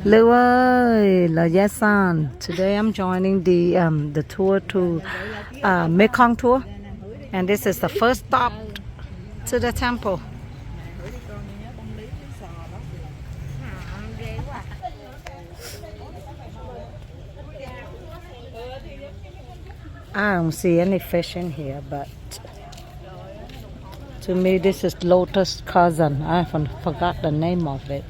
Lưu ơi, là Yasan. Today I'm joining the tour to Mekong tour, and this is the first stop to the temple. I don't see any fish in here, but to me this is lotus cousin. I forgot the name of it.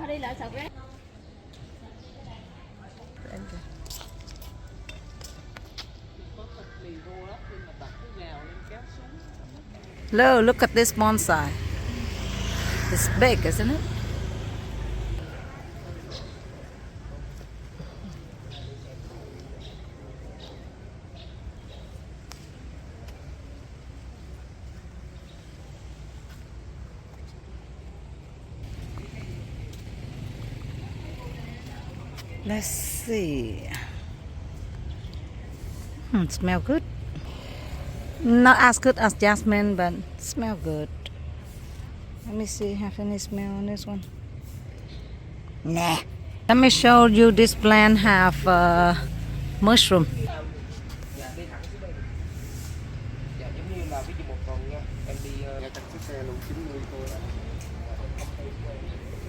Đi lại sọc đấy. Look at this bonsai. It's big, isn't it? Let's see. Smell good. Not as good as jasmine, but smell good. Let me see, have any smell on this one? Nah. Let me show you this plant have mushroom.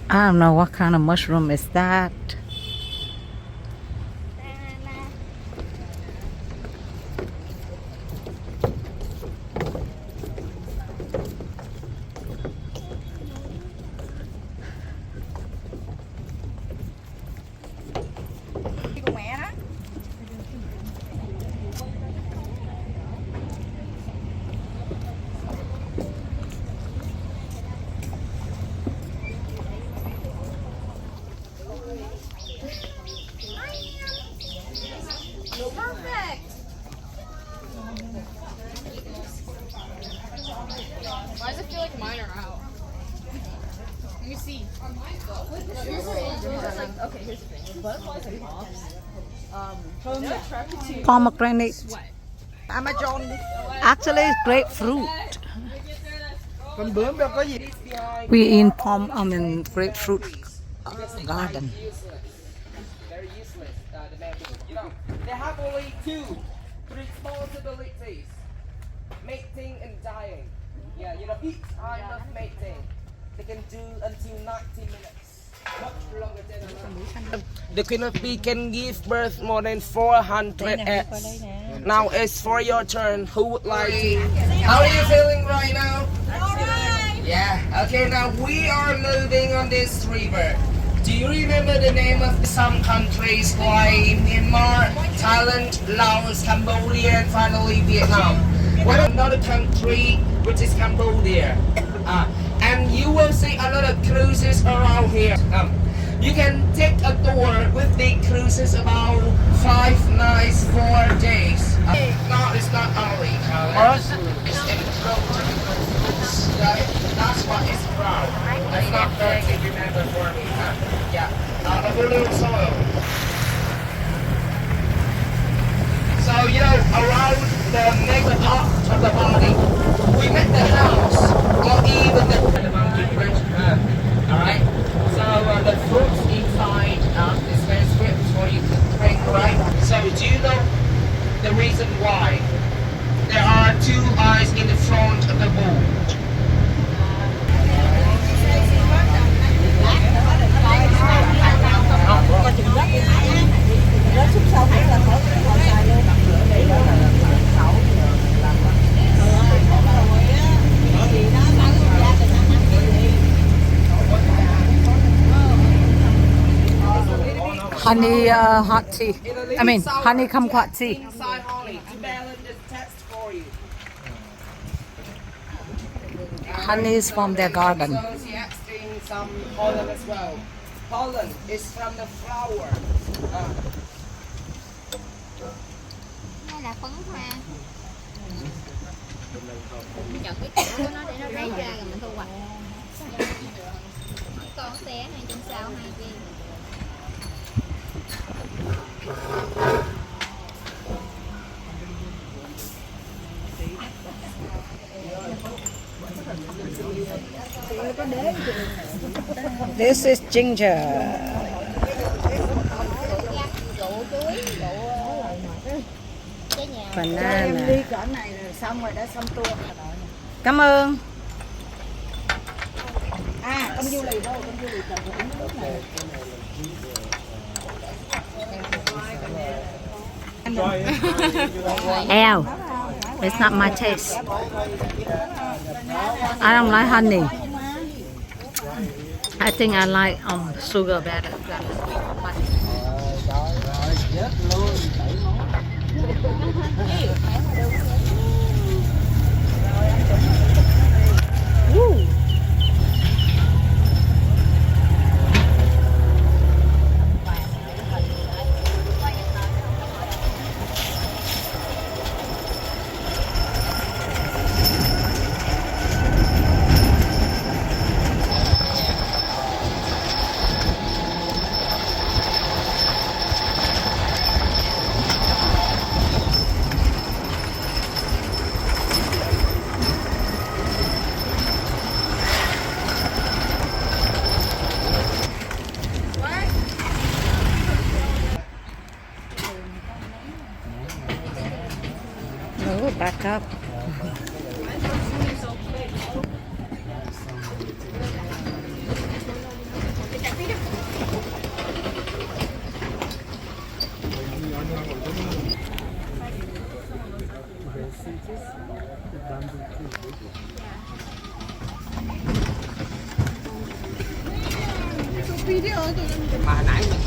I don't know what kind of mushroom is that. Perfect. Why does it feel like mine are out? Let me see. Okay, here's the thing. Butterflies and moths. They're attracted to Pomegranate. sweat. Amazon. Actually, it's grapefruit. We in grapefruit garden. Very useless, the mango. You know, they have only two responsibilities: mating and dying. Yeah, you know, each time of mating, they can do until 90 minutes. Much longer than enough. The queen of bee can give birth more than 400 eggs. Now it's for your turn. Who would like to? How are you feeling right now? Yeah, okay, now we are moving on this river. Do you remember the name of some countries like Myanmar, Thailand, Laos, Cambodia, and finally Vietnam? What another country which is Cambodia? And you will see a lot of cruises around here. You can take a tour with the cruises about 5 nights, 4 days. No, it's not only. It's in that's what it's from. It's not dirty, remember for me. Yeah, a little soil. So, you know, around the main part of the body, we make the house, or even the monkey bridge. Alright? So, the fruits inside is very sweet for you to drink, right? So, do you know the reason why? There are two eyes in honey hot tea. I mean, honey kumquat tea. Inside honey to balance the taste for you. Honey is from their garden. So she extracting some pollen as well. Pollen is from the flower. Hay là phấn hoa. Mình chọn cái cỏ của nó để nó rấy ra rồi mình thu hoạch. Con xé này trên sau hai viên. This is ginger. Banana. Đi cỡ này rồi xong rồi đã xong tour. Cảm ơn. À, con du lì đâu, con du lì cần uống nước này. Ew, it's not my taste. I don't like honey. I think I like sugar better. Oh, back up. Mà hồi nãy mình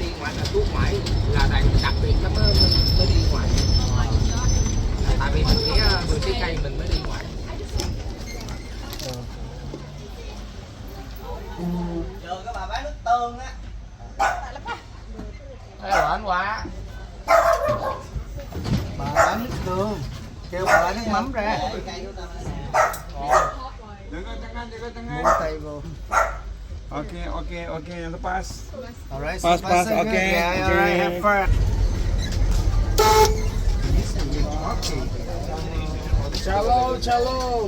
đi ngoài là thuốc ngoại là đặc biệt nó mới đi ngoài. Tại vì mình nghĩ 10 cây mình mới đi ngoài. Trường các bà bán nước tương á. Thế rồi anh quá. Bà bán nước tương, kêu bà bán nước mắm ra. Một tay vô. Okay, lepas. Alright, Pass, so pass, good. okay, Yeah, okay. alright, have fun. Chalo, chalo.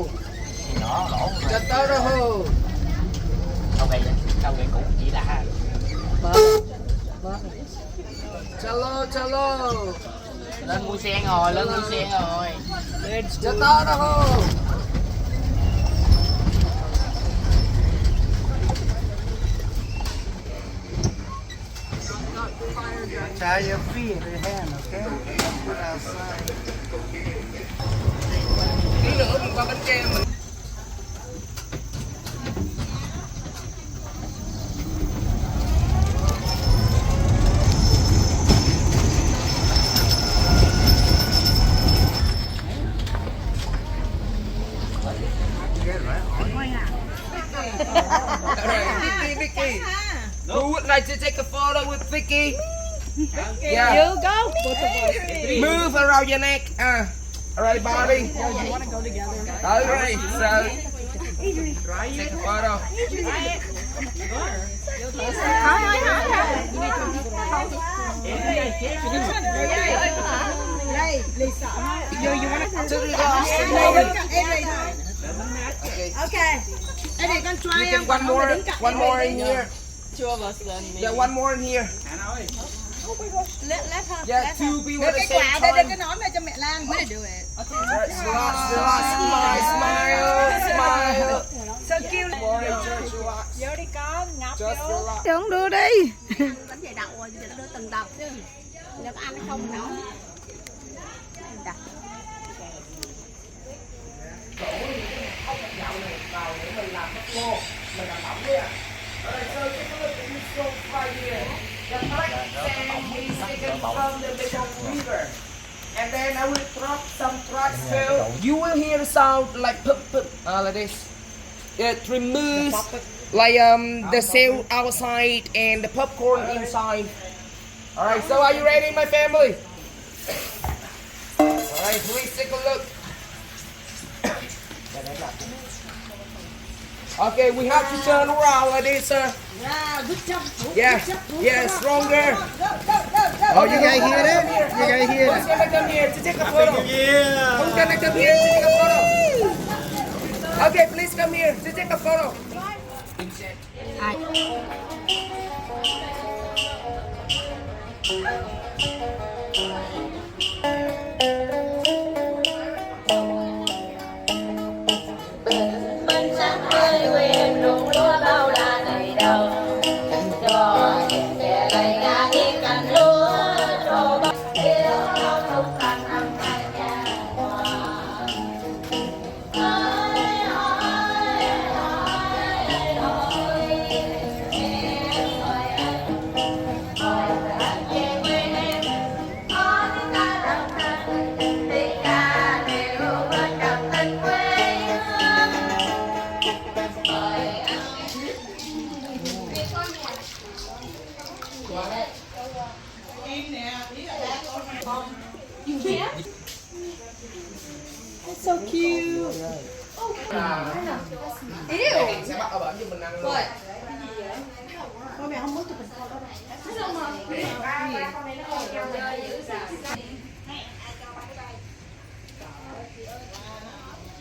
Chặt tao ra hồ. Câu này cũng chỉ là Chalo, chalo. lên mua sen rồi, lên mua sen rồi. Chặt tao ra hồ. Try your feet and hand, okay? Don't put outside. Tí nữa mình qua bên kia mình. Vicky. Who would like to take a photo with Vicky? Yeah. You go. Move around your neck. Alright, body. You want to go together? Alright, so take a photo. Đây, Lisa. You want to To the last. Okay. Eddie, con try You can one more in here. Two of us lên. Yeah, one more in here. Let her. Yeah, two people at the Cái same quả đây, time. cái nón này cho mẹ Lan. Mới do it. Relax, smile. So cute. More in church, relax. Vô đi con, ngọc Just vô. relax. Don't do đi. Bánh dày đậu rồi, giờ nó đưa từng đợt chứ. Nếu có ăn hay không nữa. Đặt. Dạo này vào để mình làm bắp ngô, mình làm bắp nha. Alright, so take a look at this stove right here. The black sand is taken from the Mekong River. And then I will drop some trash fill. You will hear the sound like pop pop, like this. It removes like the cell outside and the popcorn inside. Alright, so are you ready, my family? Alright, please take a look. Okay, we have to turn around like this, sir. Yeah, stronger. Oh, you guys hear that? You guys hear Who's that? gonna come here to take a photo? Who's gonna come here to take a photo? Okay, please come here to take a photo. Mình sáng tươi quyền ruộng lúa bao la đầy đầu, cho nhẹ nhẹ đầy ga đi cành lúa, cho bao yêu nhau lúc càng năm hai nhà hòa. Ơi ơi ơi ơi, em hỏi anh về quê em, có tiếng ca đậm thân, tiếng ca đều bên đậm thân quê hương. Mẹ sẽ bắt ở bển cho mình ăn luôn.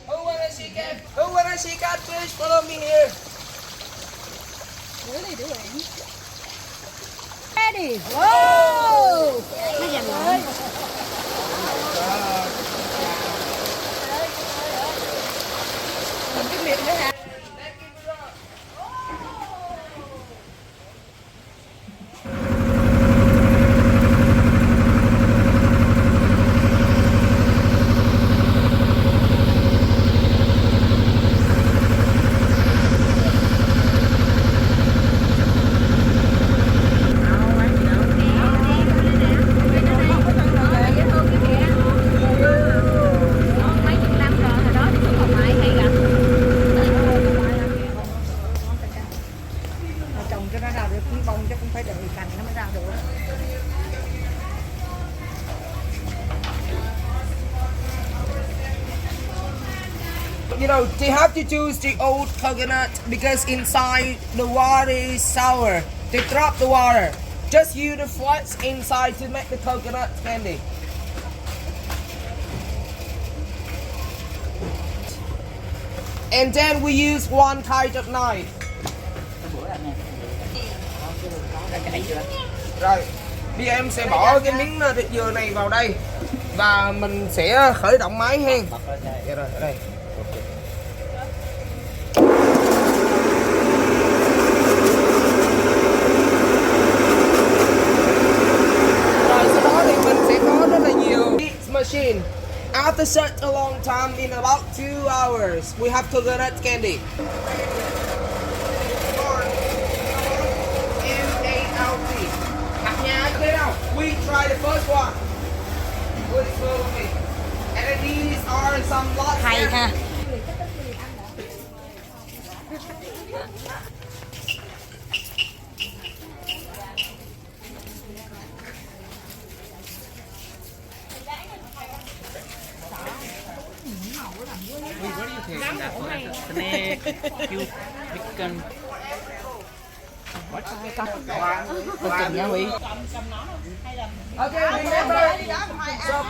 Who wanna see cat? Who wanna see catfish? Follow me here. Ready. Whoa. Trồng cho nó ra được cái bông chứ không phải đợi cành nó mới ra được. You know, they have to choose the old coconut because inside the water is sour. They drop the water. Just use the flats inside to make the coconut candy. And then we use one kind of knife. Rồi, bây giờ em sẽ bỏ cái miếng thịt dừa này vào đây và mình sẽ khởi động máy hen. Dạ rồi, ở đây. Rồi sau đó thì mình sẽ có rất là nhiều this machine. After such a long time, in about 2 hours, we have coconut candy. M-A-L-T. We try the first one. Good slowly. And then these are some lots. Hay ha. Okay, remember. So,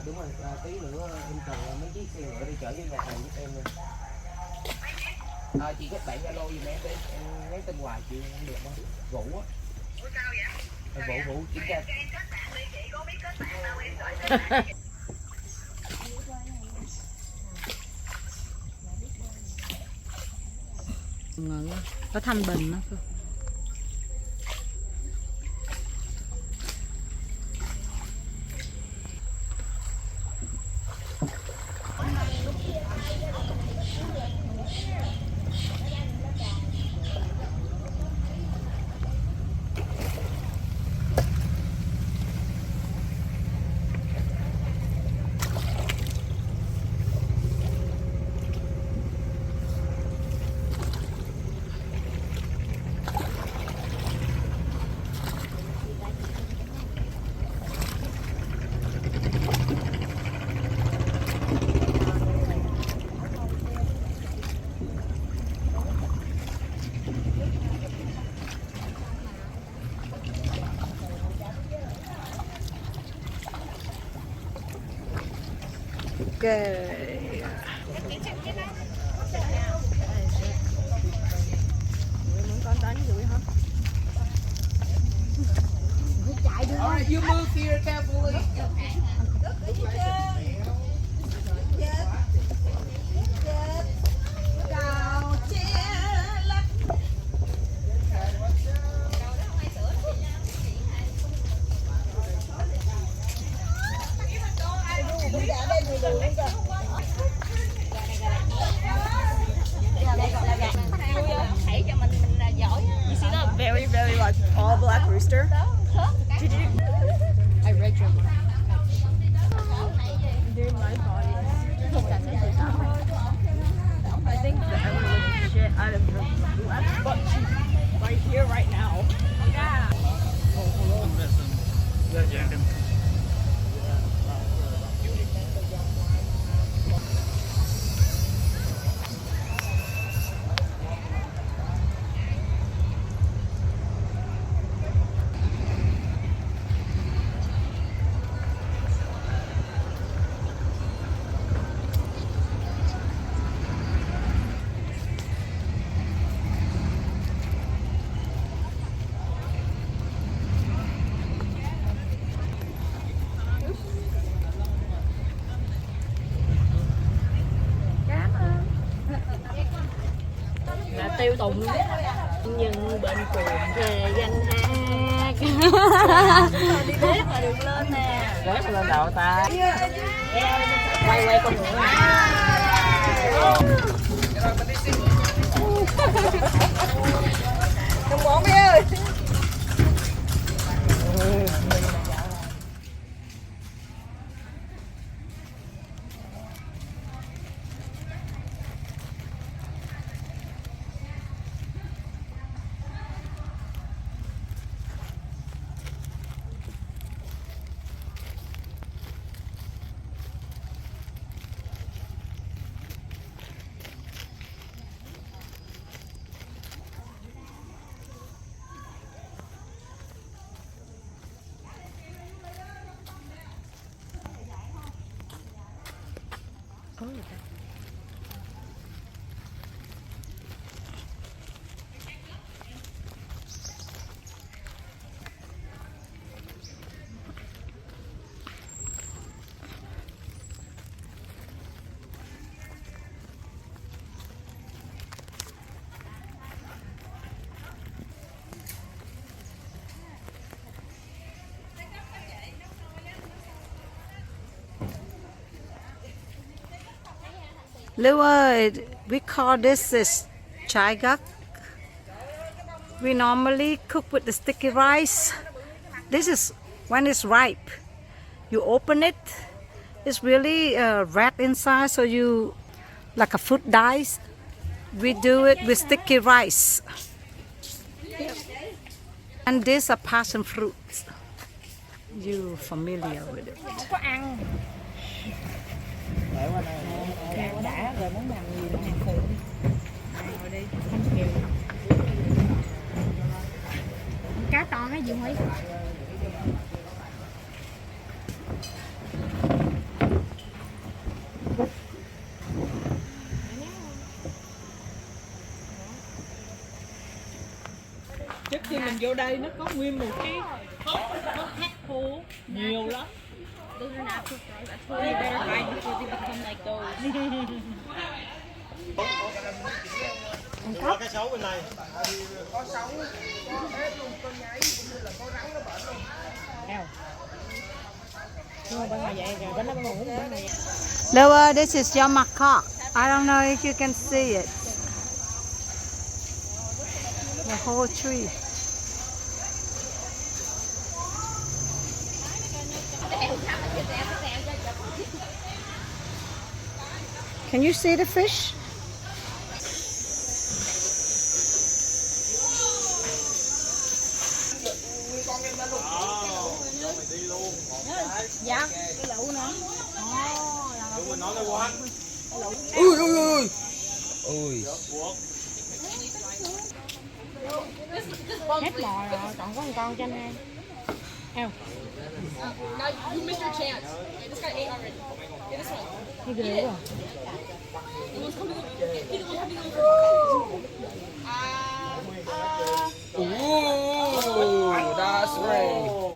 đúng rồi, tí nữa em cần mấy chiếc xe nữa đi chở với nhà hàng giúp em nha. Chị kết bạn Zalo giùm em đi, em nhắn tin hoài chị không được không? Vũ á. Vũ kiểm tra. ngự ở Thanh Bình đó. Okay. All right, you move here carefully. You see that very, very like all black rooster? Did you? I read your book. Dude, my body. I think that I would lick shit out of her left butt cheek right here, right now. Yeah. Là tiêu tùng luôn nhưng bên cuồng về danh hát đi bếp mà được lên nè Rớt lên đầu ta. quay con ngựa Không bỏ mấy ơi. Lưu ơi, we call this is chai gak. We normally cook with the sticky rice. This is when it's ripe. You open it. It's really red inside, so you like a fruit dice. We do it with sticky rice. And these are passion fruits. You familiar with it? Có ăn. Ăn đã rồi muốn làm gì là ăn phụ. Ngồi đi, không chịu. Cá to hay gì Huy? Trước khi mình vô đây nó có nguyên một cái hốc hát khô nhiều lắm. Those are natural frogs. That's why you better buy before they become like those. cái sấu bên này. Có sóng, có ếch luôn, có nháy cũng như là có rắn nó bệnh luôn. Lower, this is your macaque. I don't know if you can see it. The whole tree. Can you see the fish? Dạ, cái lựu nữa. Đúng rồi, nói lên quá. Ui ui ui. Ui. Hết mồi rồi, còn có một con cho anh em. Eo. Now you missed your chance. Okay, this guy ate already. Get this one. Cái ghê quá. He was coming over.